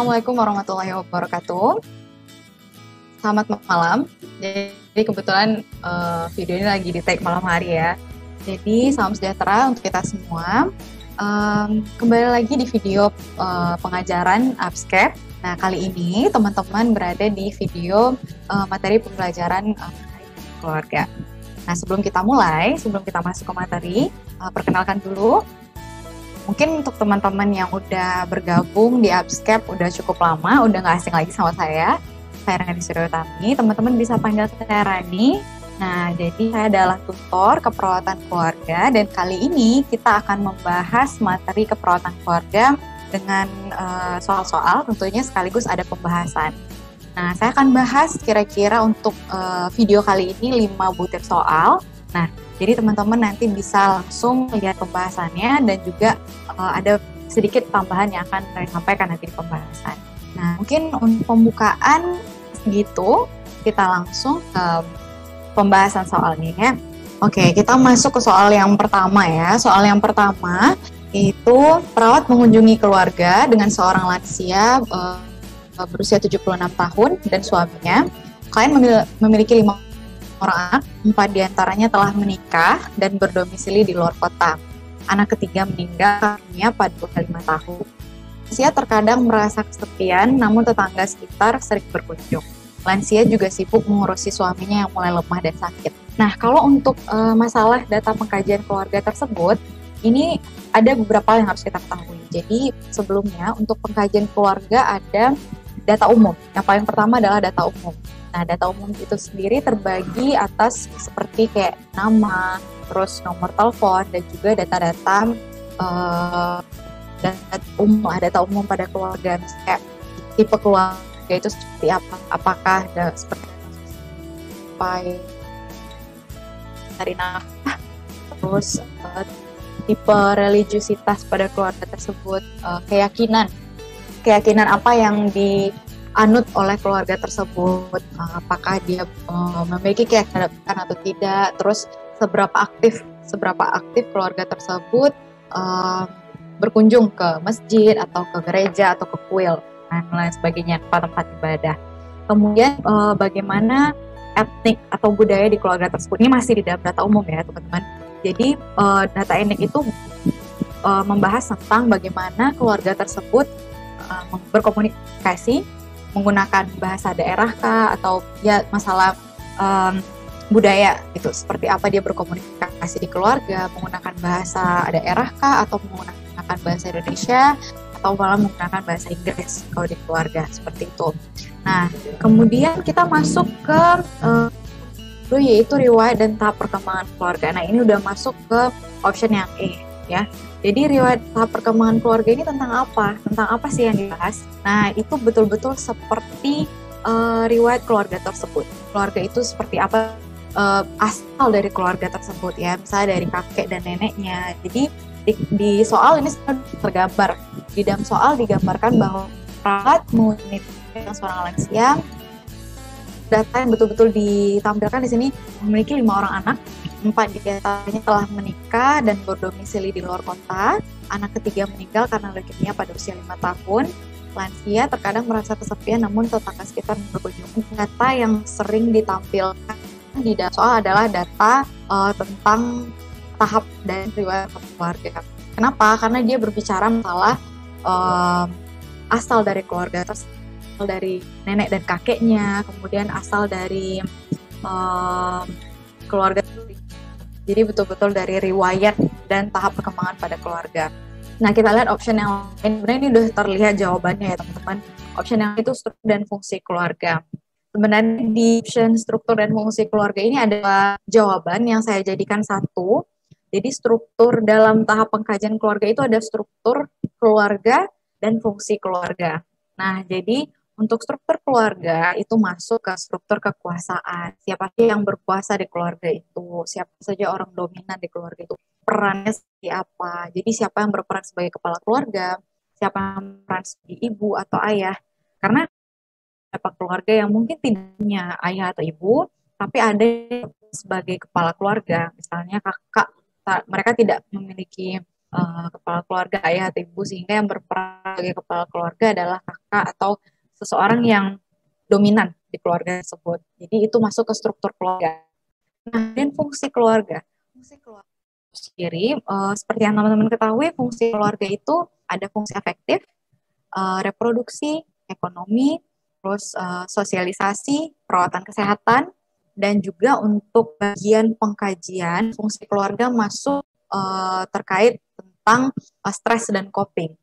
Assalamualaikum warahmatullahi wabarakatuh. Selamat malam. Jadi kebetulan video ini lagi di tag malam hari ya. Jadi salam sejahtera untuk kita semua. Kembali lagi di video pengajaran Abscape. Nah, kali ini teman-teman berada di video materi pembelajaran keluarga. Nah, sebelum kita mulai, sebelum kita masuk ke materi, perkenalkan dulu. Mungkin untuk teman-teman yang udah bergabung di Abscape udah cukup lama, udah nggak asing lagi sama saya Rani Suryotami. Teman-teman bisa panggil saya Rani. Nah, jadi saya adalah tutor keperawatan keluarga dan kali ini kita akan membahas materi keperawatan keluarga dengan soal-soal, tentunya sekaligus ada pembahasan. Nah, saya akan bahas kira-kira untuk video kali ini 5 butir soal. Nah, jadi teman-teman nanti bisa langsung lihat pembahasannya dan juga ada sedikit tambahan yang akan saya sampaikan nanti di pembahasan. Nah, mungkin untuk pembukaan segitu, kita langsung ke pembahasan soalnya ya. Oke, kita masuk ke soal yang pertama ya. Soal yang pertama itu perawat mengunjungi keluarga dengan seorang lansia berusia 76 tahun dan suaminya. Klien memiliki 5 orang anak, 4 diantaranya telah menikah dan berdomisili di luar kota. Anak ketiga meninggal dunia pada 25 tahun. Lansia terkadang merasa kesepian, namun tetangga sekitar sering berkunjung. Lansia juga sibuk mengurusi suaminya yang mulai lemah dan sakit. Nah, kalau untuk masalah data pengkajian keluarga tersebut, ini ada beberapa hal yang harus kita ketahui. Jadi, sebelumnya untuk pengkajian keluarga ada data umum. Yang paling pertama adalah data umum. Nah, data umum itu sendiri terbagi atas seperti kayak nama, terus nomor telepon, dan juga data-data data umum pada keluarga, misalnya tipe keluarga itu seperti apa, apakah seperti dari nafkah, terus tipe religiusitas pada keluarga tersebut, keyakinan apa yang dianut oleh keluarga tersebut, apakah dia memiliki keyakinan atau tidak, terus seberapa aktif keluarga tersebut berkunjung ke masjid atau ke gereja atau ke kuil dan lain sebagainya, tempat ibadah. Kemudian bagaimana etnik atau budaya di keluarga tersebut, ini masih di dalam data umum ya teman-teman. Jadi data etnik itu membahas tentang bagaimana keluarga tersebut berkomunikasi menggunakan bahasa daerah kah, atau ya masalah budaya itu seperti apa dia berkomunikasi di keluarga, menggunakan bahasa daerah kah atau menggunakan bahasa Indonesia atau malah menggunakan bahasa Inggris kalau di keluarga, seperti itu. Nah, kemudian kita masuk ke yaitu riwayat dan tahap perkembangan keluarga. Nah, ini udah masuk ke option yang E ya. Jadi riwayat tahap perkembangan keluarga ini tentang apa? Tentang apa sih yang dibahas? Nah, itu betul-betul seperti riwayat keluarga tersebut. Keluarga itu seperti apa? Asal dari keluarga tersebut ya, misalnya dari kakek dan neneknya. Jadi di soal ini tergambar. Di dalam soal digambarkan bahwa perawat mengunjungi seorang lansia. Data yang betul-betul ditampilkan di sini memiliki 5 orang anak, 4 diantaranya telah menikah dan berdomisili di luar kota. Anak ketiga meninggal karena leukemia pada usia 5 tahun. Lansia terkadang merasa kesepian namun tetangga sekitar berkunjung. Data yang sering ditampilkan di dalam soal adalah data tentang tahap dan riwayat keluarga. Kenapa? Karena dia berbicara masalah asal dari keluarga tersebut, dari nenek dan kakeknya, kemudian asal dari keluarga. Jadi betul-betul dari riwayat dan tahap perkembangan pada keluarga. Nah, kita lihat option yang lain. Sebenarnya ini udah terlihat jawabannya ya teman-teman. Option yang itu struktur dan fungsi keluarga. Sebenarnya di option struktur dan fungsi keluarga ini ada jawaban yang saya jadikan satu. Jadi struktur dalam tahap pengkajian keluarga itu ada struktur keluarga dan fungsi keluarga. Nah, jadi untuk struktur keluarga itu masuk ke struktur kekuasaan. Siapa sih yang berkuasa di keluarga itu? Siapa saja orang dominan di keluarga itu? Perannya seperti apa? Jadi siapa yang berperan sebagai kepala keluarga? Siapa yang berperan sebagai ibu atau ayah? Karena beberapa keluarga yang mungkin tidak punya ayah atau ibu, tapi ada sebagai kepala keluarga, misalnya kakak, mereka tidak memiliki kepala keluarga, ayah atau ibu, sehingga yang berperan sebagai kepala keluarga adalah kakak atau seseorang yang dominan di keluarga tersebut. Jadi itu masuk ke struktur keluarga. Nah, dan fungsi keluarga sendiri, seperti yang teman-teman ketahui, fungsi keluarga itu ada fungsi afektif, reproduksi, ekonomi, terus sosialisasi, perawatan kesehatan, dan juga untuk bagian pengkajian fungsi keluarga masuk terkait tentang stres dan coping.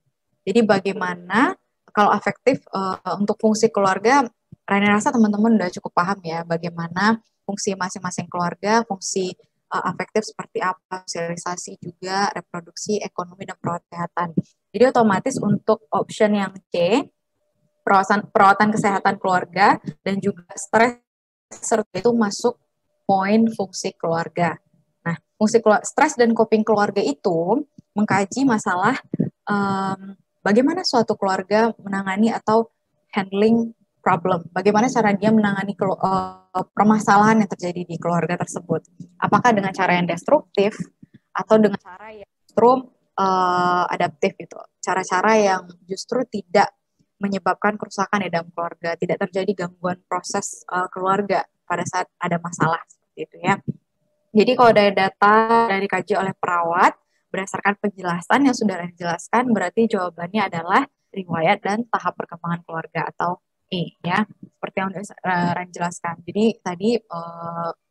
Jadi bagaimana kalau afektif untuk fungsi keluarga, Rani rasa teman-teman udah cukup paham ya bagaimana fungsi masing-masing keluarga, fungsi afektif seperti apa, sosialisasi juga, reproduksi, ekonomi, dan perawatan kesehatan. Jadi otomatis untuk option yang C, perawatan kesehatan keluarga dan juga stres serta itu masuk poin fungsi keluarga. Nah, fungsi stres dan coping keluarga itu mengkaji masalah bagaimana suatu keluarga menangani atau handling problem. Bagaimana cara dia menangani permasalahan yang terjadi di keluarga tersebut. Apakah dengan cara yang destruktif atau dengan cara yang justru adaptif gitu. Cara-cara yang justru tidak menyebabkan kerusakan di dalam keluarga, tidak terjadi gangguan proses keluarga pada saat ada masalah seperti itu ya. Jadi kalau dari data yang dikaji oleh perawat berdasarkan penjelasan yang sudah dijelaskan, berarti jawabannya adalah riwayat dan tahap perkembangan keluarga atau E ya, seperti yang sudah dijelaskan. Jadi tadi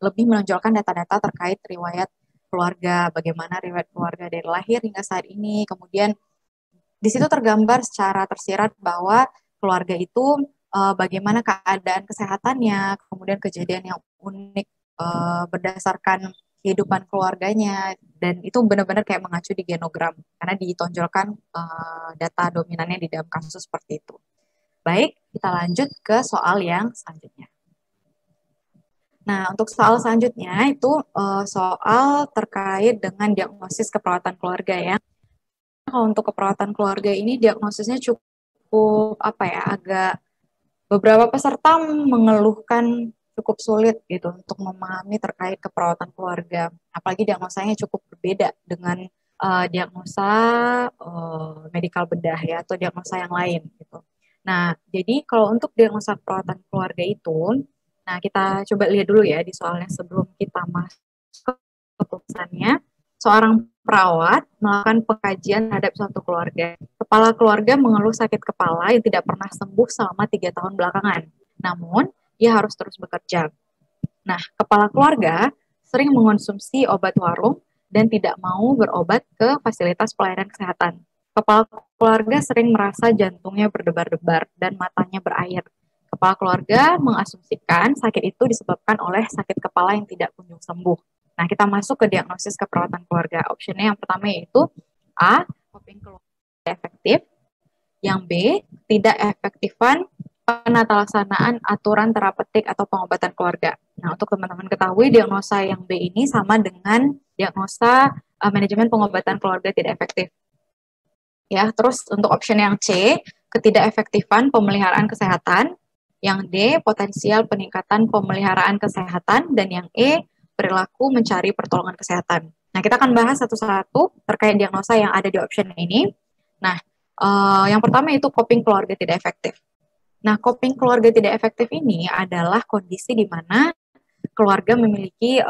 lebih menonjolkan data-data terkait riwayat keluarga, bagaimana riwayat keluarga dari lahir hingga saat ini, kemudian di situ tergambar secara tersirat bahwa keluarga itu bagaimana keadaan kesehatannya, kemudian kejadian yang unik berdasarkan kehidupan keluarganya, dan itu benar-benar kayak mengacu di genogram karena ditonjolkan data dominannya di dalam kasus seperti itu. Baik, kita lanjut ke soal yang selanjutnya. Nah, untuk soal selanjutnya itu soal terkait dengan diagnosis keperawatan keluarga ya. Kalau untuk keperawatan keluarga ini diagnosisnya cukup agak beberapa peserta mengeluhkan cukup sulit gitu untuk memahami terkait keperawatan keluarga. Apalagi diagnosanya cukup berbeda dengan diagnosa medikal bedah ya atau diagnosa yang lain gitu. Nah, jadi kalau untuk diagnosa keperawatan keluarga itu, nah kita coba lihat dulu ya di soalnya sebelum kita masuk ke tulisannya. Seorang perawat melakukan pengkajian terhadap suatu keluarga. Kepala keluarga mengeluh sakit kepala yang tidak pernah sembuh selama 3 tahun belakangan. Namun, ia harus terus bekerja. Nah, kepala keluarga sering mengonsumsi obat warung dan tidak mau berobat ke fasilitas pelayanan kesehatan. Kepala keluarga sering merasa jantungnya berdebar-debar dan matanya berair. Kepala keluarga mengasumsikan sakit itu disebabkan oleh sakit kepala yang tidak kunjung sembuh. Nah, kita masuk ke diagnosis keperawatan keluarga. Optionnya yang pertama yaitu A, coping keluarga tidak efektif. Yang B, tidak efektifan penatalaksanaan aturan terapeutik atau pengobatan keluarga. Nah, untuk teman-teman ketahui, diagnosa yang B ini sama dengan diagnosa manajemen pengobatan keluarga tidak efektif. Ya, terus untuk option yang C, ketidakefektifan pemeliharaan kesehatan. Yang D, potensial peningkatan pemeliharaan kesehatan. Dan yang E, perilaku mencari pertolongan kesehatan. Nah, kita akan bahas satu-satu terkait diagnosa yang ada di option ini. Nah, yang pertama itu coping keluarga tidak efektif. Nah, coping keluarga tidak efektif ini adalah kondisi di mana keluarga memiliki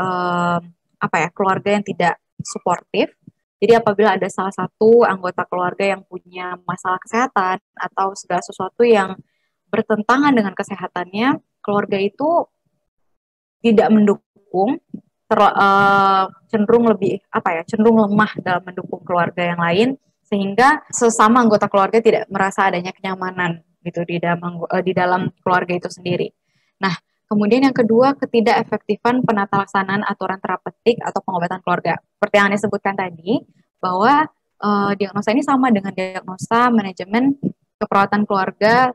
keluarga yang tidak suportif. Jadi apabila ada salah satu anggota keluarga yang punya masalah kesehatan atau segala sesuatu yang bertentangan dengan kesehatannya, keluarga itu tidak mendukung, cenderung lemah dalam mendukung keluarga yang lain, sehingga sesama anggota keluarga tidak merasa adanya kenyamanan gitu di dalam keluarga itu sendiri. Nah, kemudian yang kedua, ketidakefektifan penatalaksanaan aturan terapeutik atau pengobatan keluarga. Seperti yang disebutkan tadi, bahwa diagnosa ini sama dengan diagnosa manajemen keperawatan keluarga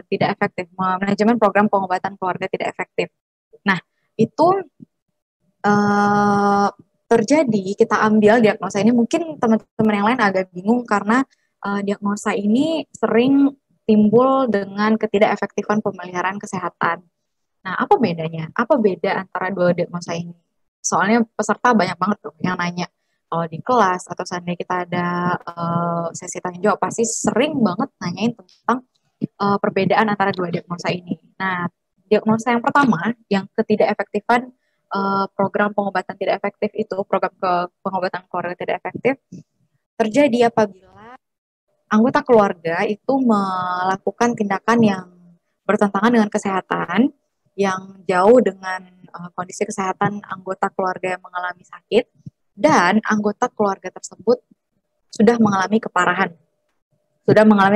tidak efektif, manajemen program pengobatan keluarga tidak efektif. Nah, itu terjadi, kita ambil diagnosa ini, mungkin teman-teman yang lain agak bingung karena diagnosa ini sering timbul dengan ketidakefektifan pemeliharaan kesehatan. Nah, apa bedanya? Apa beda antara dua diagnosa ini? Soalnya peserta banyak banget tuh yang nanya. di kelas atau seandainya kita ada sesi tanya jawab, pasti sering banget nanyain tentang perbedaan antara dua diagnosa ini. Nah, diagnosa yang pertama, yang ketidakefektifan program pengobatan tidak efektif itu, pengobatan keluarga tidak efektif, terjadi apabila anggota keluarga itu melakukan tindakan yang bertentangan dengan kesehatan, yang jauh dengan kondisi kesehatan anggota keluarga yang mengalami sakit, dan anggota keluarga tersebut sudah mengalami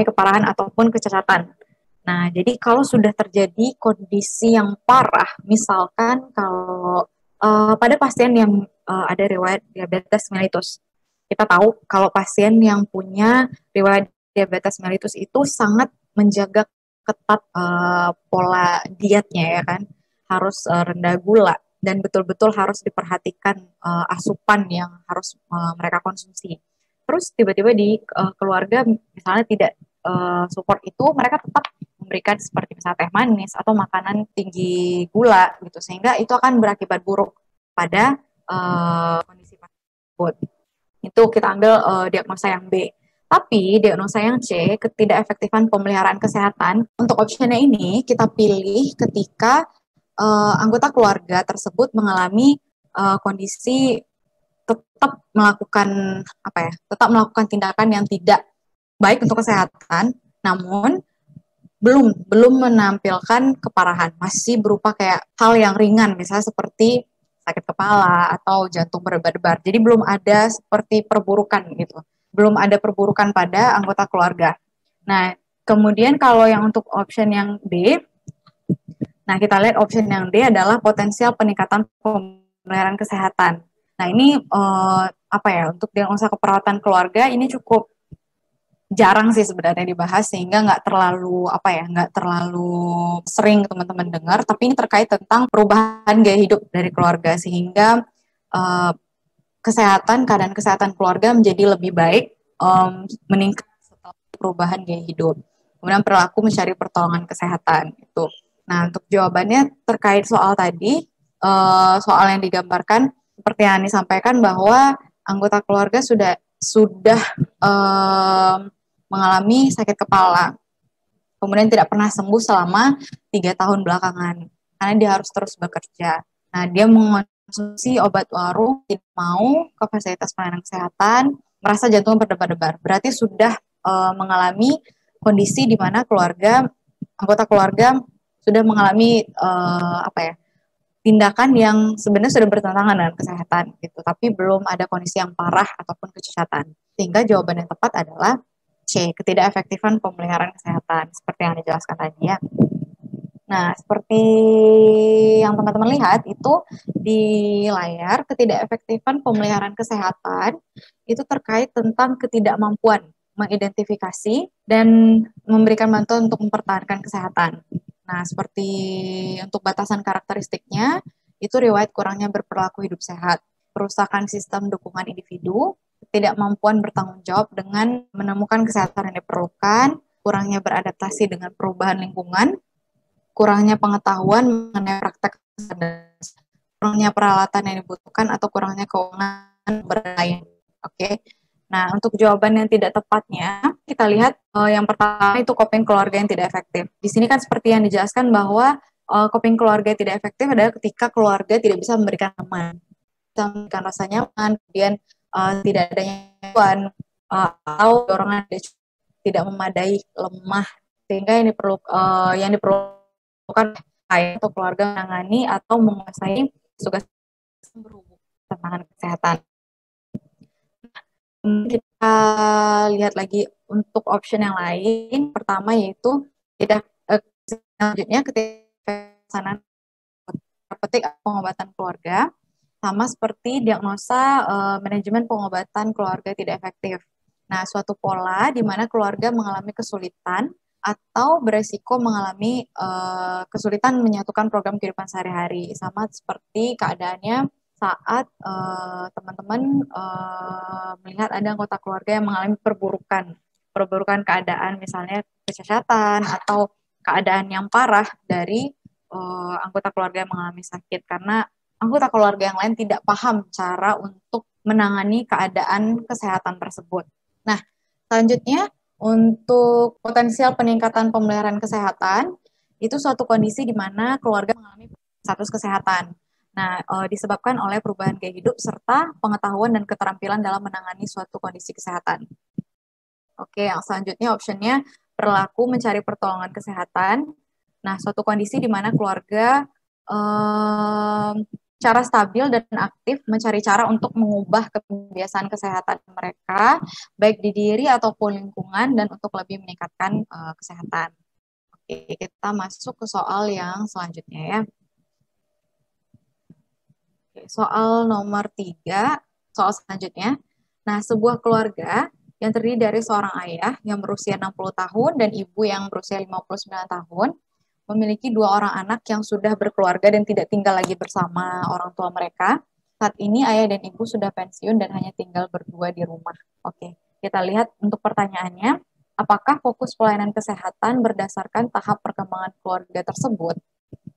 keparahan ataupun kecacatan. Nah, jadi kalau sudah terjadi kondisi yang parah, misalkan kalau pada pasien yang ada riwayat diabetes mellitus, kita tahu kalau pasien yang punya riwayat diabetes mellitus itu sangat menjaga ketat pola dietnya, ya kan, harus rendah gula dan betul-betul harus diperhatikan asupan yang harus mereka konsumsi. Terus tiba-tiba di keluarga misalnya tidak support itu, mereka tetap memberikan seperti misalnya teh manis atau makanan tinggi gula gitu, sehingga itu akan berakibat buruk pada kondisi pasien tersebut. Itu kita ambil diagnosa yang B. Tapi diagnosa yang C, ketidakefektifan pemeliharaan kesehatan, untuk optionnya ini kita pilih ketika anggota keluarga tersebut mengalami kondisi tetap melakukan tindakan yang tidak baik untuk kesehatan, namun belum menampilkan keparahan, masih berupa kayak hal yang ringan, misalnya seperti sakit kepala atau jantung berdebar-debar. Jadi belum ada seperti perburukan gitu, belum ada perburukan pada anggota keluarga. Nah, kemudian kalau yang untuk option yang D, nah kita lihat option yang D adalah potensial peningkatan pemeliharaan kesehatan. Nah ini untuk diagnosa keperawatan keluarga ini cukup jarang sih sebenarnya dibahas, sehingga nggak terlalu sering teman-teman dengar. Tapi ini terkait tentang perubahan gaya hidup dari keluarga, sehingga keadaan kesehatan keluarga menjadi lebih baik, meningkat setelah perubahan gaya hidup. Kemudian perilaku mencari pertolongan kesehatan itu. Nah, untuk jawabannya terkait soal tadi, soal yang digambarkan seperti yang disampaikan, bahwa anggota keluarga sudah mengalami sakit kepala, kemudian tidak pernah sembuh selama 3 tahun belakangan, karena dia harus terus bekerja. Nah, dia mengonsumsi obat warung, tidak mau ke fasilitas pelayanan kesehatan, merasa jantungnya berdebar-debar. Berarti sudah mengalami kondisi di mana anggota keluarga sudah mengalami tindakan yang sebenarnya sudah bertentangan dengan kesehatan gitu, tapi belum ada kondisi yang parah ataupun kecacatan. Sehingga jawaban yang tepat adalah C, ketidakefektifan pemeliharaan kesehatan, seperti yang dijelaskan tadi ya. Nah, seperti yang teman-teman lihat itu di layar, ketidakefektifan pemeliharaan kesehatan itu terkait tentang ketidakmampuan mengidentifikasi dan memberikan bantuan untuk mempertahankan kesehatan. Nah, seperti untuk batasan karakteristiknya, itu riwayat kurangnya berperilaku hidup sehat, kerusakan sistem dukungan individu, ketidakmampuan bertanggung jawab dengan menemukan kesehatan yang diperlukan, kurangnya beradaptasi dengan perubahan lingkungan, kurangnya pengetahuan mengenai praktek kesehatan, kurangnya peralatan yang dibutuhkan, atau kurangnya keuangan berlain. Oke. Nah, untuk jawaban yang tidak tepatnya, kita lihat yang pertama itu coping keluarga yang tidak efektif. Di sini kan seperti yang dijelaskan bahwa coping keluarga yang tidak efektif adalah ketika keluarga tidak bisa memberikan nyaman, bisa memberikan rasa nyaman, kemudian tidak adanya nyaman, atau dorongan tidak memadai, lemah, sehingga yang diperlukan atau keluarga menangani atau menguasai tugas berhubungan tentang kesehatan. Kita lihat lagi untuk option yang lain. Pertama yaitu selanjutnya ketika petik pengobatan keluarga, sama seperti diagnosa manajemen pengobatan keluarga tidak efektif. Nah, suatu pola di mana keluarga mengalami kesulitan atau beresiko mengalami kesulitan menyatukan program kehidupan sehari-hari, sama seperti keadaannya saat teman-teman melihat ada anggota keluarga yang mengalami perburukan keadaan, misalnya kecacatan atau keadaan yang parah dari anggota keluarga yang mengalami sakit, karena anggota keluarga yang lain tidak paham cara untuk menangani keadaan kesehatan tersebut. Nah, selanjutnya untuk potensial peningkatan pemeliharaan kesehatan, itu suatu kondisi di mana keluarga mengalami status kesehatan. Nah, disebabkan oleh perubahan gaya hidup serta pengetahuan dan keterampilan dalam menangani suatu kondisi kesehatan. Oke, yang selanjutnya optionnya berlaku mencari pertolongan kesehatan. Nah, suatu kondisi di mana keluarga cara stabil dan aktif mencari cara untuk mengubah kebiasaan kesehatan mereka, baik di diri ataupun lingkungan, dan untuk lebih meningkatkan kesehatan. Oke, kita masuk ke soal yang selanjutnya ya. Oke, soal nomor 3, soal selanjutnya. Nah, sebuah keluarga yang terdiri dari seorang ayah yang berusia 60 tahun dan ibu yang berusia 59 tahun, memiliki 2 orang anak yang sudah berkeluarga dan tidak tinggal lagi bersama orang tua mereka. Saat ini ayah dan ibu sudah pensiun dan hanya tinggal berdua di rumah. Oke, kita lihat untuk pertanyaannya. Apakah fokus pelayanan kesehatan berdasarkan tahap perkembangan keluarga tersebut?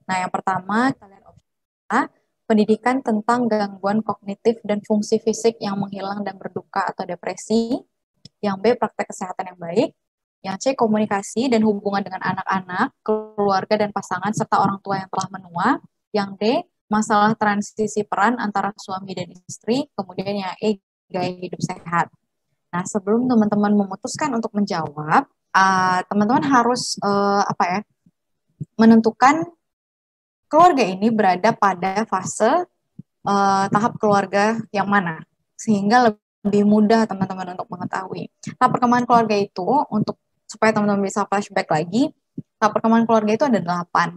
Nah, yang pertama, kita lihat opsi A, pendidikan tentang gangguan kognitif dan fungsi fisik yang menghilang dan berduka atau depresi. Yang B, praktek kesehatan yang baik. Yang C, komunikasi dan hubungan dengan anak-anak, keluarga dan pasangan, serta orang tua yang telah menua. Yang D, masalah transisi peran antara suami dan istri. Kemudian yang E, gaya hidup sehat. Nah, sebelum teman-teman memutuskan untuk menjawab, teman-teman harus menentukan keluarga ini berada pada fase tahap keluarga yang mana, sehingga lebih mudah teman-teman untuk mengetahui. Tahap perkembangan keluarga itu, untuk supaya teman-teman bisa flashback lagi, tahap perkembangan keluarga itu ada 8.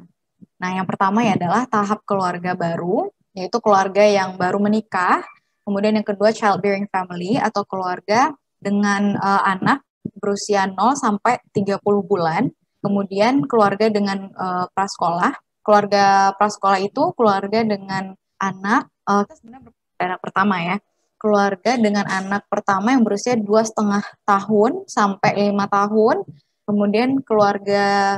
Nah, yang pertama ya adalah tahap keluarga baru, yaitu keluarga yang baru menikah. Kemudian yang kedua, childbearing family atau keluarga dengan anak berusia 0 sampai 30 bulan. Kemudian keluarga dengan prasekolah. Keluarga prasekolah itu keluarga dengan anak, sebenarnya anak pertama ya. Keluarga dengan anak pertama yang berusia 2,5 tahun sampai 5 tahun. Kemudian keluarga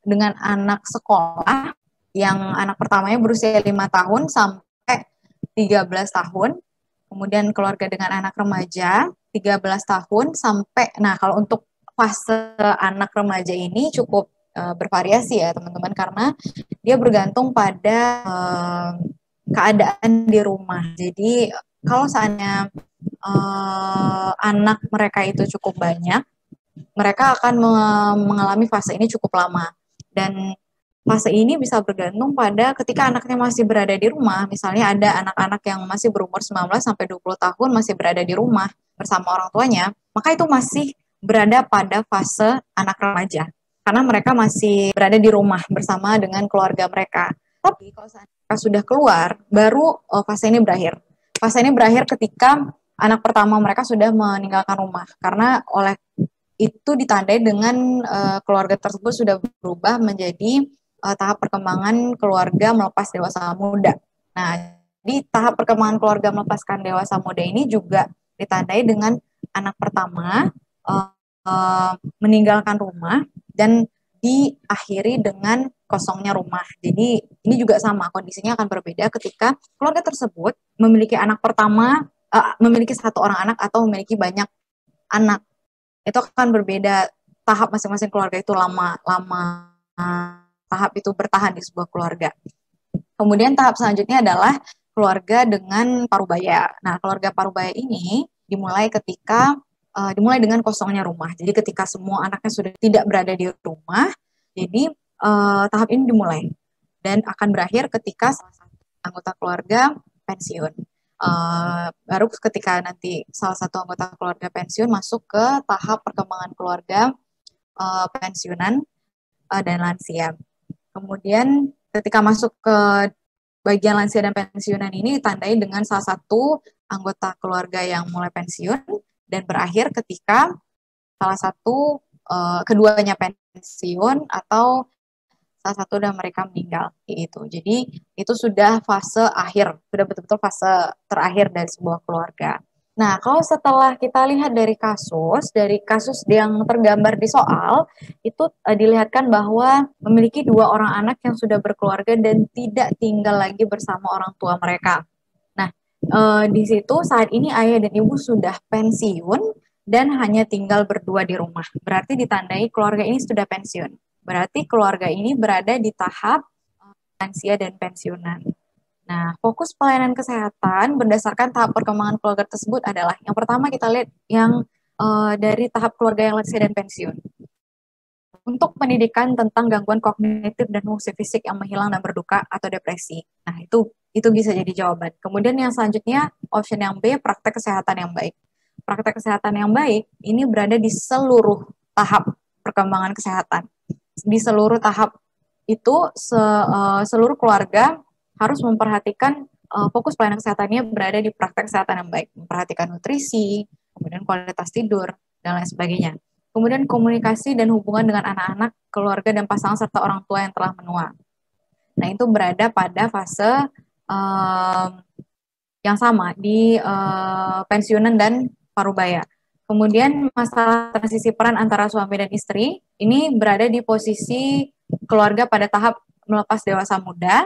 dengan anak sekolah yang anak pertamanya berusia 5 tahun sampai 13 tahun. Kemudian keluarga dengan anak remaja 13 tahun sampai, nah kalau untuk fase anak remaja ini cukup bervariasi ya teman-teman, karena dia bergantung pada keadaan di rumah. Jadi kalau seandainya anak mereka itu cukup banyak, mereka akan mengalami fase ini cukup lama. Dan fase ini bisa bergantung pada ketika anaknya masih berada di rumah. Misalnya ada anak-anak yang masih berumur 19 sampai 20 tahun masih berada di rumah bersama orang tuanya, maka itu masih berada pada fase anak remaja. Karena mereka masih berada di rumah bersama dengan keluarga mereka. Tapi kalau mereka sudah keluar, baru fase ini berakhir. Fase ini berakhir ketika anak pertama mereka sudah meninggalkan rumah. Karena oleh itu ditandai dengan keluarga tersebut sudah berubah menjadi tahap perkembangan keluarga melepas dewasa muda. Nah, di tahap perkembangan keluarga melepaskan dewasa muda ini juga ditandai dengan anak pertama meninggalkan rumah dan diakhiri dengan kosongnya rumah. Jadi ini juga sama, kondisinya akan berbeda ketika keluarga tersebut memiliki anak pertama, memiliki satu orang anak atau memiliki banyak anak. Itu akan berbeda, tahap masing-masing keluarga itu lama tahap itu bertahan di sebuah keluarga. Kemudian tahap selanjutnya adalah keluarga dengan parubaya. Nah, keluarga parubaya ini dimulai dengan kosongnya rumah. Jadi ketika semua anaknya sudah tidak berada di rumah, jadi tahap ini dimulai dan akan berakhir ketika salah satu anggota keluarga pensiun. Baru ketika nanti salah satu anggota keluarga pensiun masuk ke tahap perkembangan keluarga pensiunan dan lansia. Kemudian ketika masuk ke bagian lansia dan pensiunan ini ditandai dengan salah satu anggota keluarga yang mulai pensiun dan berakhir ketika salah satu keduanya pensiun atau salah satu dari mereka meninggal gitu. Jadi itu sudah fase akhir, sudah betul-betul fase terakhir dari sebuah keluarga. Nah, kalau setelah kita lihat dari kasus yang tergambar di soal, itu dilihatkan bahwa memiliki 2 orang anak yang sudah berkeluarga dan tidak tinggal lagi bersama orang tua mereka. Nah, di situ saat ini ayah dan ibu sudah pensiun dan hanya tinggal berdua di rumah. Berarti ditandai keluarga ini sudah pensiun. Berarti keluarga ini berada di tahap lansia dan pensiunan. Nah, fokus pelayanan kesehatan berdasarkan tahap perkembangan keluarga tersebut adalah yang pertama kita lihat yang dari tahap keluarga yang lansia dan pensiun. Untuk pendidikan tentang gangguan kognitif dan fungsi fisik yang menghilang dan berduka atau depresi. Nah, itu bisa jadi jawaban. Kemudian yang selanjutnya, option yang B, praktek kesehatan yang baik. Praktek kesehatan yang baik ini berada di seluruh tahap perkembangan kesehatan. Di seluruh tahap itu seluruh keluarga harus memperhatikan fokus pelayanan kesehatannya berada di praktek kesehatan yang baik, memperhatikan nutrisi, kemudian kualitas tidur, dan lain sebagainya. Kemudian komunikasi dan hubungan dengan anak-anak, keluarga, dan pasangan serta orang tua yang telah menua. Nah, itu berada pada fase yang sama di pensiunan dan parubaya. Kemudian masalah transisi peran antara suami dan istri, ini berada di posisi keluarga pada tahap melepas dewasa muda,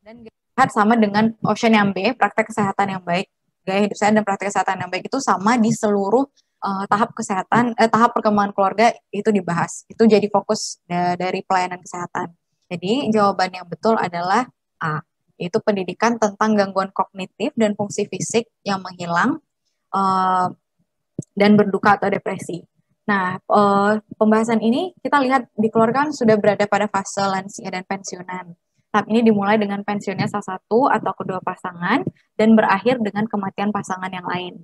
dan lihat sama dengan option yang B, praktek kesehatan yang baik, gaya hidup sehat dan praktek kesehatan yang baik itu sama di seluruh tahap kesehatan, tahap perkembangan keluarga itu dibahas. Itu jadi fokus dari pelayanan kesehatan. Jadi jawaban yang betul adalah A, yaitu pendidikan tentang gangguan kognitif dan fungsi fisik yang menghilang dan berduka atau depresi. Nah, pembahasan ini kita lihat di keluarga sudah berada pada fase lansia dan pensiunan. Tahap ini dimulai dengan pensiunnya salah satu atau kedua pasangan dan berakhir dengan kematian pasangan yang lain.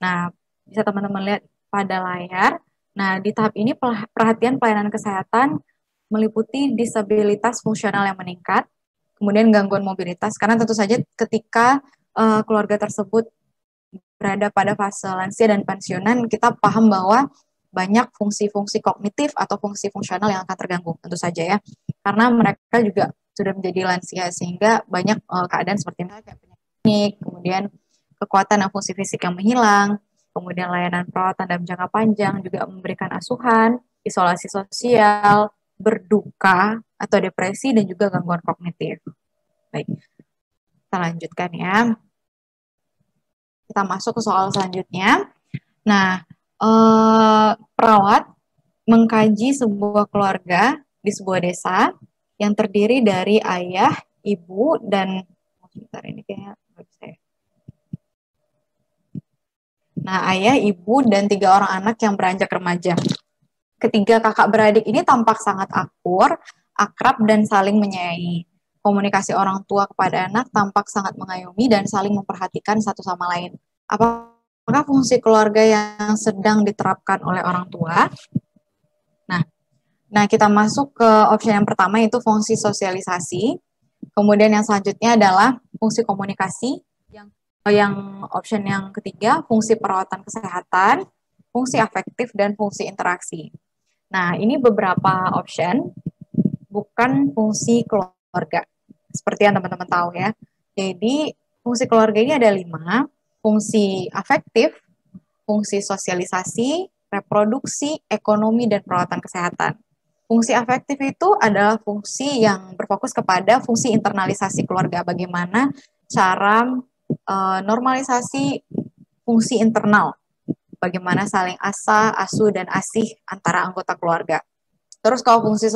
Nah, bisa teman-teman lihat pada layar. Nah, di tahap ini perhatian pelayanan kesehatan meliputi disabilitas fungsional yang meningkat, kemudian gangguan mobilitas, karena tentu saja ketika keluarga tersebut berada pada fase lansia dan pensiunan, kita paham bahwa banyak fungsi-fungsi kognitif atau fungsi fungsional yang akan terganggu, tentu saja ya, karena mereka juga sudah menjadi lansia, sehingga banyak keadaan seperti penyakit, kemudian kekuatan dan fungsi fisik yang menghilang, kemudian layanan perawatan dalam jangka panjang, juga memberikan asuhan, isolasi sosial, berduka atau depresi, dan juga gangguan kognitif. Baik, kita lanjutkan ya. Kita masuk ke soal selanjutnya. Nah, perawat mengkaji sebuah keluarga di sebuah desa yang terdiri dari ayah, ibu, dan sebentar ini kayaknya nggak bisa ya. Nah, ayah, ibu, dan 3 orang anak yang beranjak remaja. Ketiga kakak beradik ini tampak sangat akur, akrab, dan saling menyayangi. Komunikasi orang tua kepada anak tampak sangat mengayomi dan saling memperhatikan satu sama lain. Apakah fungsi keluarga yang sedang diterapkan oleh orang tua? Nah, kita masuk ke opsi yang pertama, yaitu fungsi sosialisasi. Kemudian yang selanjutnya adalah fungsi komunikasi. Yang option yang ketiga, fungsi perawatan kesehatan, fungsi afektif, dan fungsi interaksi. Nah, ini beberapa option, bukan fungsi keluarga. Seperti yang teman-teman tahu ya. Jadi, fungsi keluarga ini ada 5, fungsi afektif, fungsi sosialisasi, reproduksi, ekonomi, dan perawatan kesehatan. Fungsi afektif itu adalah fungsi yang berfokus kepada fungsi internalisasi keluarga, bagaimana cara normalisasi fungsi internal, bagaimana saling asuh dan asih antara anggota keluarga. Terus kalau fungsi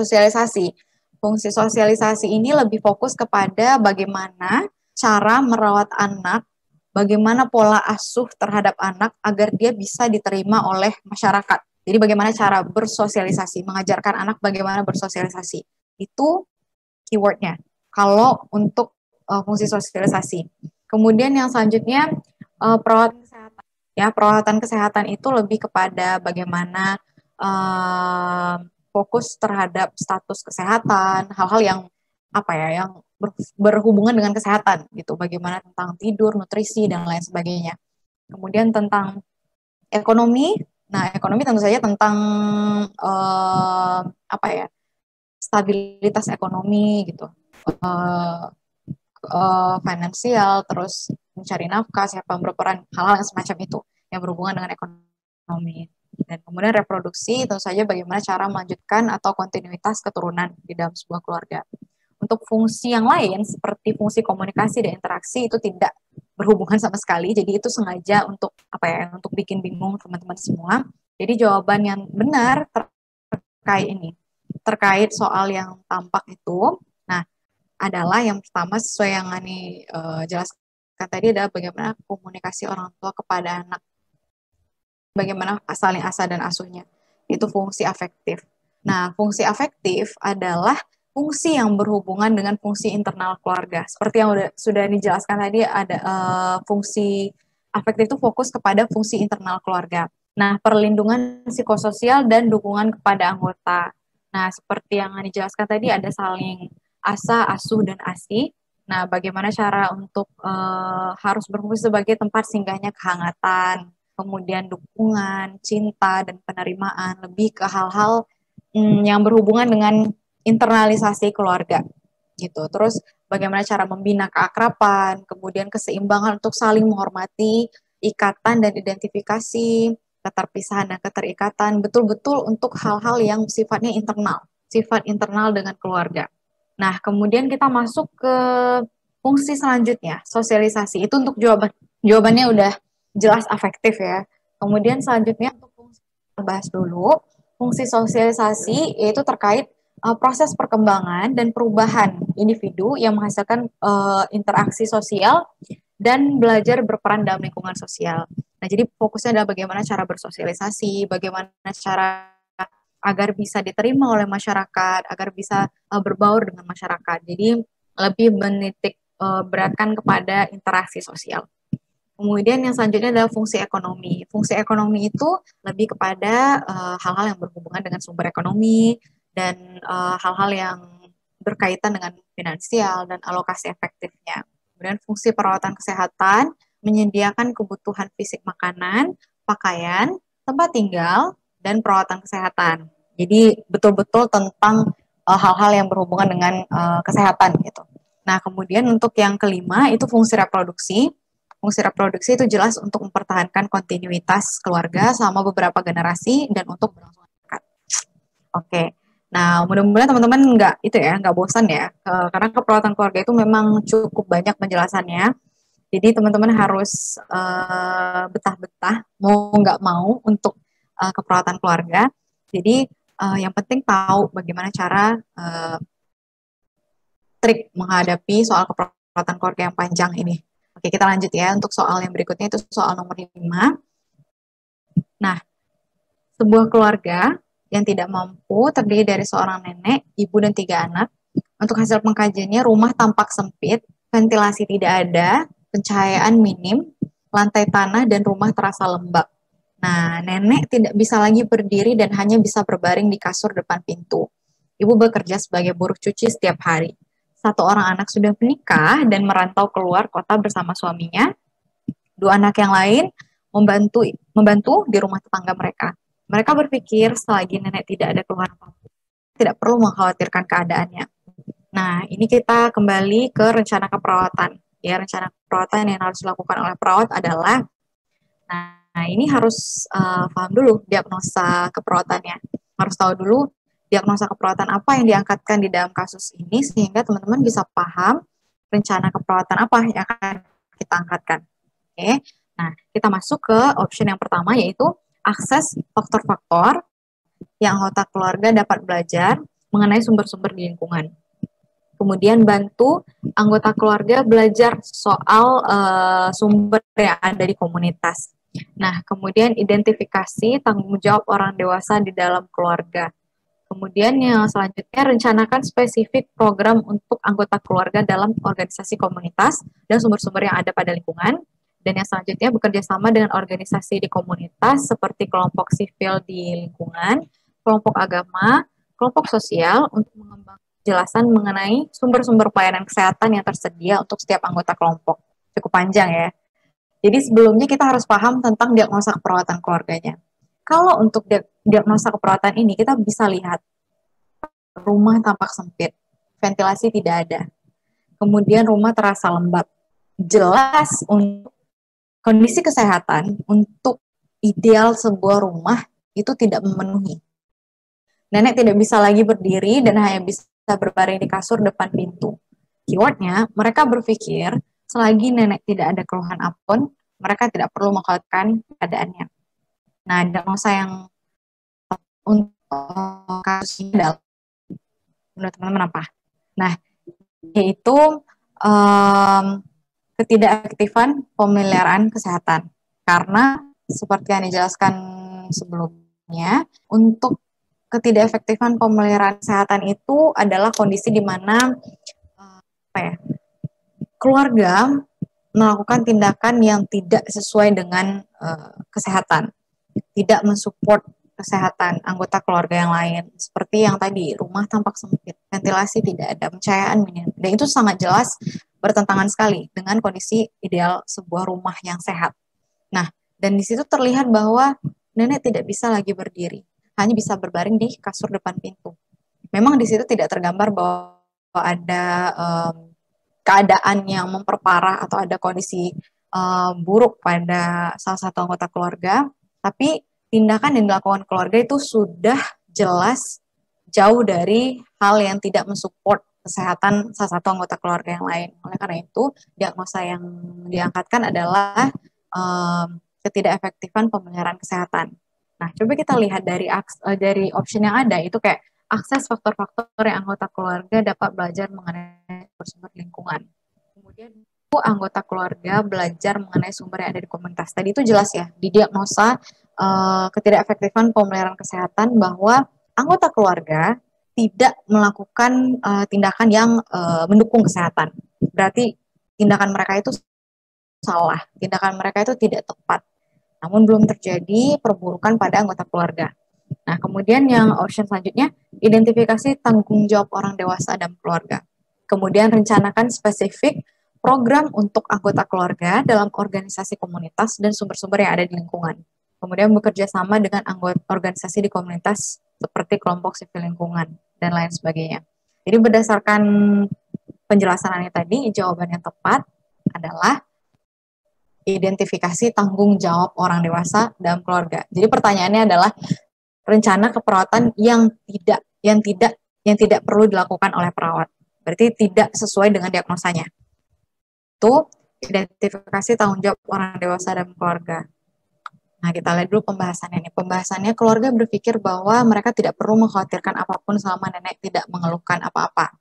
sosialisasi ini lebih fokus kepada bagaimana cara merawat anak, bagaimana pola asuh terhadap anak agar dia bisa diterima oleh masyarakat. Jadi bagaimana cara bersosialisasi, mengajarkan anak bagaimana bersosialisasi. Itu keywordnya. Kalau untuk fungsi sosialisasi. Kemudian yang selanjutnya perawatan kesehatan. Ya, perawatan kesehatan itu lebih kepada bagaimana fokus terhadap status kesehatan, hal-hal yang yang berhubungan dengan kesehatan gitu. Bagaimana tentang tidur, nutrisi, dan lain sebagainya. Kemudian tentang ekonomi. Nah, ekonomi tentu saja tentang stabilitas ekonomi gitu. Finansial, terus mencari nafkah, siapa yang berperan, hal-hal yang semacam itu yang berhubungan dengan ekonomi. Dan kemudian reproduksi, tentu saja bagaimana cara melanjutkan atau kontinuitas keturunan di dalam sebuah keluarga. Untuk fungsi yang lain, seperti fungsi komunikasi dan interaksi, itu tidak berhubungan sama sekali. Jadi itu sengaja untuk apa ya? Untuk bikin bingung teman-teman semua. Jadi jawaban yang benar terkait ini, terkait soal yang tampak itu, nah adalah yang pertama sesuai yang Ani jelaskan tadi adalah bagaimana komunikasi orang tua kepada anak, bagaimana saling asa dan asuhnya. Itu fungsi afektif. Nah, fungsi afektif adalah fungsi yang berhubungan dengan fungsi internal keluarga. Seperti yang sudah dijelaskan tadi, ada fungsi afektif itu fokus kepada fungsi internal keluarga. Nah, perlindungan psikososial dan dukungan kepada anggota. Nah, seperti yang dijelaskan tadi, ada saling asa, asuh, dan asi. Nah, bagaimana cara untuk harus berfungsi sebagai tempat singgahnya kehangatan, kemudian dukungan, cinta, dan penerimaan, lebih ke hal-hal yang berhubungan dengan internalisasi keluarga gitu. Terus bagaimana cara membina keakraban, kemudian keseimbangan untuk saling menghormati, ikatan dan identifikasi, keterpisahan dan keterikatan, betul-betul untuk hal-hal yang sifatnya internal, sifat internal dengan keluarga. Nah, kemudian kita masuk ke fungsi selanjutnya, sosialisasi. Itu untuk jawabannya udah jelas afektif ya. Kemudian selanjutnya untuk fungsi, kita bahas dulu. Fungsi sosialisasi yaitu terkait proses perkembangan dan perubahan individu yang menghasilkan interaksi sosial dan belajar berperan dalam lingkungan sosial. Nah, jadi fokusnya adalah bagaimana cara bersosialisasi, bagaimana cara agar bisa diterima oleh masyarakat, agar bisa berbaur dengan masyarakat. Jadi lebih menitik beratkan kepada interaksi sosial. Kemudian yang selanjutnya adalah fungsi ekonomi. Fungsi ekonomi itu lebih kepada hal-hal yang berhubungan dengan sumber ekonomi dan hal-hal yang berkaitan dengan finansial dan alokasi efektifnya. Kemudian fungsi perawatan kesehatan, menyediakan kebutuhan fisik makanan, pakaian, tempat tinggal, dan perawatan kesehatan. Jadi betul-betul tentang hal-hal yang berhubungan dengan kesehatan gitu. Nah, kemudian untuk yang kelima itu fungsi reproduksi. Fungsi reproduksi itu jelas untuk mempertahankan kontinuitas keluarga selama beberapa generasi dan untuk berlangsung dekat. Oke, nah mudah-mudahan teman-teman nggak bosan ya, karena keperawatan keluarga itu memang cukup banyak penjelasannya. Jadi teman-teman harus betah-betah, mau nggak mau untuk keperawatan keluarga. Jadi yang penting tahu bagaimana cara trik menghadapi soal keperawatan keluarga yang panjang ini. Oke, kita lanjut ya. Untuk soal yang berikutnya itu soal nomor 5. Nah, sebuah keluarga yang tidak mampu terdiri dari seorang nenek, ibu, dan 3 anak. Untuk hasil pengkajiannya, rumah tampak sempit, ventilasi tidak ada, pencahayaan minim, lantai tanah, dan rumah terasa lembab. Nah, nenek tidak bisa lagi berdiri dan hanya bisa berbaring di kasur depan pintu. Ibu bekerja sebagai buruh cuci setiap hari. 1 orang anak sudah menikah dan merantau keluar kota bersama suaminya. 2 anak yang lain membantu di rumah tetangga mereka. Mereka berpikir selagi nenek tidak ada keluhan apapun, tidak perlu mengkhawatirkan keadaannya. Nah, ini kita kembali ke rencana keperawatan. Ya, rencana keperawatan yang harus dilakukan oleh perawat adalah, nah ini harus paham dulu diagnosa keperawatannya. Harus tahu dulu diagnosa keperawatan apa yang diangkatkan di dalam kasus ini, sehingga teman-teman bisa paham rencana keperawatan apa yang akan kita angkatkan. Oke, nah kita masuk ke option yang pertama, yaitu akses faktor-faktor yang anggota keluarga dapat belajar mengenai sumber-sumber di lingkungan. Kemudian bantu anggota keluarga belajar soal sumber yang ada di komunitas. Nah, kemudian identifikasi tanggung jawab orang dewasa di dalam keluarga. Kemudian yang selanjutnya, rencanakan spesifik program untuk anggota keluarga dalam organisasi komunitas dan sumber-sumber yang ada pada lingkungan. Dan yang selanjutnya, bekerja sama dengan organisasi di komunitas seperti kelompok sipil di lingkungan, kelompok agama, kelompok sosial untuk mengembangkan penjelasan mengenai sumber-sumber pelayanan kesehatan yang tersedia untuk setiap anggota kelompok. Cukup panjang ya. Jadi sebelumnya kita harus paham tentang diagnosa keperawatan keluarganya. Kalau untuk diagnosa keperawatan ini, kita bisa lihat rumah tampak sempit, ventilasi tidak ada, kemudian rumah terasa lembab. Jelas untuk kondisi kesehatan, untuk ideal sebuah rumah itu tidak memenuhi. Nenek tidak bisa lagi berdiri dan hanya bisa berbaring di kasur depan pintu. Keywordnya, mereka berpikir selagi nenek tidak ada keluhan apapun, mereka tidak perlu mengkhawatirkan keadaannya. Nah, diagnosa yang untuk kasus ini adalah menurut teman-teman apa? Nah, yaitu um, ketidakefektifan pemeliharaan kesehatan. Karena seperti yang dijelaskan sebelumnya, untuk ketidakefektifan pemeliharaan kesehatan itu adalah kondisi di mana keluarga melakukan tindakan yang tidak sesuai dengan kesehatan, tidak mensupport kesehatan anggota keluarga yang lain, seperti yang tadi, rumah tampak sempit, ventilasi tidak ada, pencahayaan minim, dan itu sangat jelas bertentangan sekali dengan kondisi ideal sebuah rumah yang sehat. Nah, dan di situ terlihat bahwa nenek tidak bisa lagi berdiri, hanya bisa berbaring di kasur depan pintu. Memang di situ tidak tergambar bahwa ada keadaan yang memperparah atau ada kondisi buruk pada salah satu anggota keluarga, tapi tindakan yang dilakukan keluarga itu sudah jelas jauh dari hal yang tidak mensupport kesehatan salah satu anggota keluarga yang lain. Oleh karena itu, diagnosa yang diangkatkan adalah ketidakefektifan pemeliharaan kesehatan. Nah, coba kita lihat dari option yang ada, itu kayak akses faktor-faktor yang anggota keluarga dapat belajar mengenai sumber lingkungan. Kemudian anggota keluarga belajar mengenai sumber yang ada di komunitas. Tadi itu jelas ya, didiagnosa ketidakefektifan pemeliharaan kesehatan bahwa anggota keluarga tidak melakukan tindakan yang mendukung kesehatan. Berarti tindakan mereka itu salah, tindakan mereka itu tidak tepat. Namun belum terjadi perburukan pada anggota keluarga. Nah, kemudian yang option selanjutnya, identifikasi tanggung jawab orang dewasa dan keluarga. Kemudian rencanakan spesifik program untuk anggota keluarga dalam organisasi komunitas dan sumber-sumber yang ada di lingkungan. Kemudian bekerja sama dengan anggota organisasi di komunitas seperti kelompok sipil lingkungan dan lain sebagainya. Jadi berdasarkan penjelasannya tadi, jawaban yang tepat adalah identifikasi tanggung jawab orang dewasa dalam keluarga. Jadi pertanyaannya adalah rencana keperawatan yang tidak perlu dilakukan oleh perawat. Berarti tidak sesuai dengan diagnosanya. Itu identifikasi tanggung jawab orang dewasa dalam keluarga. Nah, kita lihat dulu pembahasannya ini. Pembahasannya, keluarga berpikir bahwa mereka tidak perlu mengkhawatirkan apapun selama nenek tidak mengeluhkan apa-apa.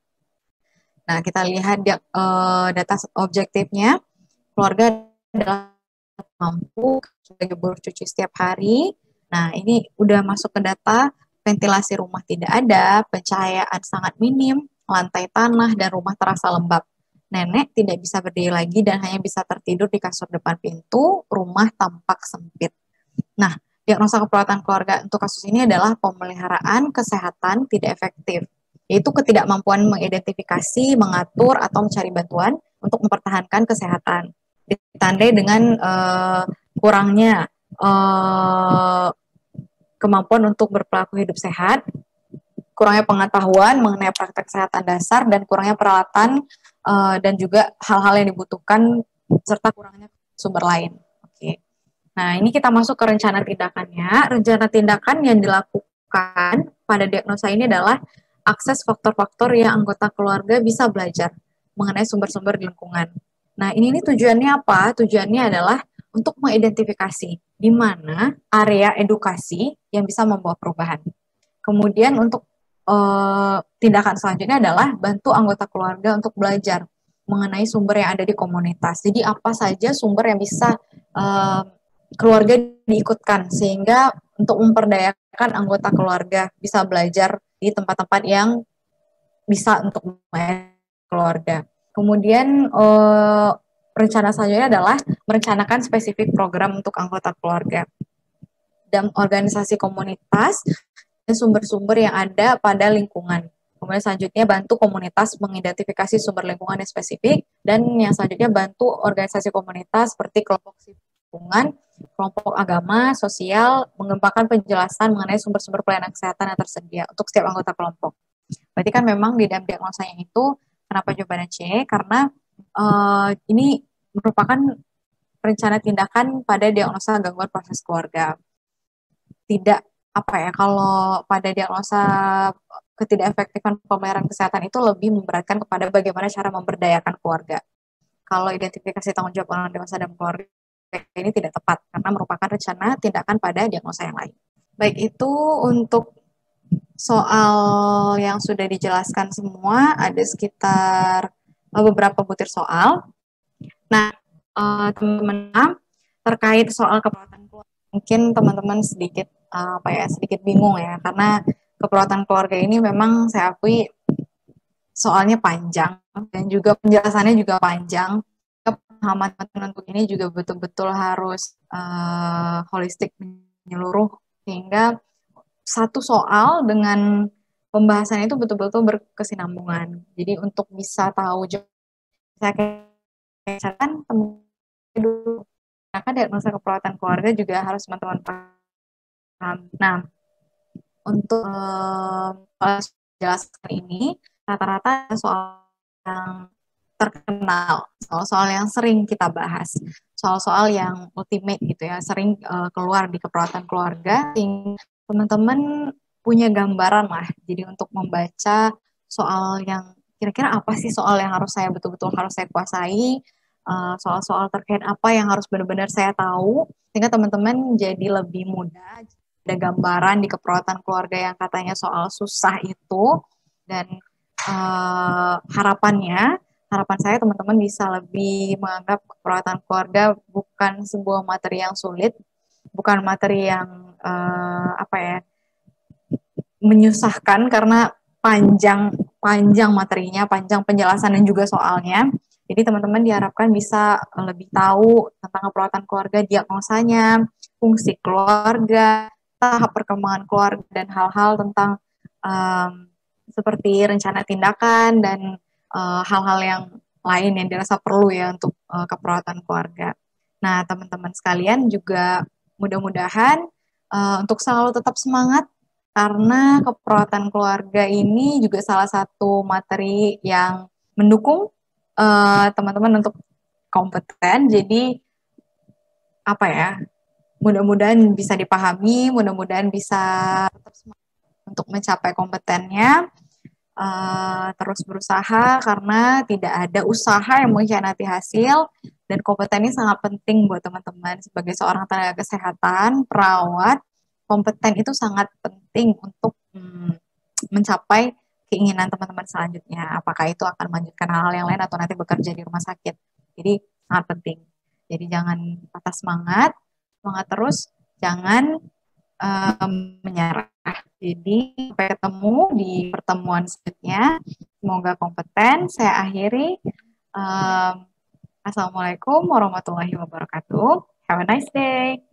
Nah, kita lihat data objektifnya. Keluarga adalah mampu sebagai buruh cuci setiap hari. Nah, ini udah masuk ke data, ventilasi rumah tidak ada, pencahayaan sangat minim, lantai tanah, dan rumah terasa lembab. Nenek tidak bisa berdiri lagi dan hanya bisa tertidur di kasur depan pintu, rumah tampak sempit. Nah, diagnosa keperawatan keluarga untuk kasus ini adalah pemeliharaan kesehatan tidak efektif, yaitu ketidakmampuan mengidentifikasi, mengatur, atau mencari bantuan untuk mempertahankan kesehatan. Ditandai dengan kurangnya kemampuan untuk berperilaku hidup sehat, kurangnya pengetahuan mengenai praktek kesehatan dasar, dan kurangnya peralatan dan juga hal-hal yang dibutuhkan, serta kurangnya sumber lain. Oke. Nah, ini kita masuk ke rencana tindakannya. Rencana tindakan yang dilakukan pada diagnosa ini adalah akses faktor-faktor yang anggota keluarga bisa belajar mengenai sumber-sumber di lingkungan. Nah, ini tujuannya apa? Tujuannya adalah untuk mengidentifikasi di mana area edukasi yang bisa membawa perubahan. Kemudian untuk tindakan selanjutnya adalah bantu anggota keluarga untuk belajar mengenai sumber yang ada di komunitas. Jadi apa saja sumber yang bisa keluarga diikutkan, sehingga untuk memperdayakan anggota keluarga bisa belajar di tempat-tempat yang bisa untuk keluarga. Kemudian rencana selanjutnya adalah merencanakan spesifik program untuk anggota keluarga dan organisasi komunitas dan sumber-sumber yang ada pada lingkungan. Kemudian selanjutnya bantu komunitas mengidentifikasi sumber lingkungan yang spesifik, dan yang selanjutnya bantu organisasi komunitas seperti kelompok lingkungan, kelompok agama, sosial, mengembangkan penjelasan mengenai sumber-sumber pelayanan kesehatan yang tersedia untuk setiap anggota kelompok. Berarti kan memang di dalam diagnosanya itu, kenapa jawabannya C? Karena ini merupakan rencana tindakan pada diagnosa gangguan proses keluarga. Tidak kalau pada diagnosa ketidakefektifan pemeliharaan kesehatan itu lebih memberatkan kepada bagaimana cara memberdayakan keluarga. kalau identifikasi tanggung jawab orang dewasa dan keluarga ini tidak tepat karena merupakan rencana tindakan pada diagnosa yang lain. Baik, itu untuk soal yang sudah dijelaskan semua, ada sekitar beberapa butir soal. Nah, teman-teman, terkait soal keperawatan keluarga, mungkin teman-teman sedikit sedikit bingung ya, karena keperawatan keluarga ini memang saya akui soalnya panjang dan juga penjelasannya juga panjang. Pemahaman untuk ini juga betul-betul harus holistik menyeluruh sehingga satu soal dengan pembahasan itu betul-betul berkesinambungan. Jadi untuk bisa tahu saya kan dulu maka diagnosa keperawatan keluarga juga harus teman-teman paham. Nah, untuk jelaskan ini rata-rata soal yang terkenal, soal-soal yang sering kita bahas, soal-soal yang ultimate gitu ya, sering keluar di keperawatan keluarga, teman-teman punya gambaran lah. Jadi untuk membaca soal yang kira-kira apa sih soal yang harus saya betul-betul harus saya kuasai, soal-soal terkait apa yang harus benar-benar saya tahu, sehingga teman-teman jadi lebih mudah ada gambaran di keperawatan keluarga yang katanya soal susah itu, dan harapan saya teman-teman bisa lebih menganggap keperawatan keluarga bukan sebuah materi yang sulit, bukan materi yang menyusahkan karena panjang materinya, panjang penjelasan dan juga soalnya. Jadi teman-teman diharapkan bisa lebih tahu tentang keperawatan keluarga, diagnosanya, fungsi keluarga, tahap perkembangan keluarga, dan hal-hal tentang seperti rencana tindakan dan hal-hal yang lain yang dirasa perlu ya untuk keperawatan keluarga. Nah, teman-teman sekalian juga mudah-mudahan untuk selalu tetap semangat karena keperawatan keluarga ini juga salah satu materi yang mendukung teman-teman untuk kompeten. Jadi mudah-mudahan bisa dipahami, mudah-mudahan bisa tetap semangat untuk mencapai kompetennya. Terus berusaha karena tidak ada usaha yang mengkhianati hasil, dan kompeten ini sangat penting buat teman-teman sebagai seorang tenaga kesehatan, perawat. Kompeten itu sangat penting untuk mencapai keinginan teman-teman selanjutnya. Apakah itu akan melanjutkan hal-hal yang lain atau nanti bekerja di rumah sakit. Jadi sangat penting. Jadi jangan patah semangat terus, jangan menyerah. Jadi sampai ketemu di pertemuan selanjutnya. Semoga kompeten. Saya akhiri. Assalamualaikum warahmatullahi wabarakatuh. Have a nice day.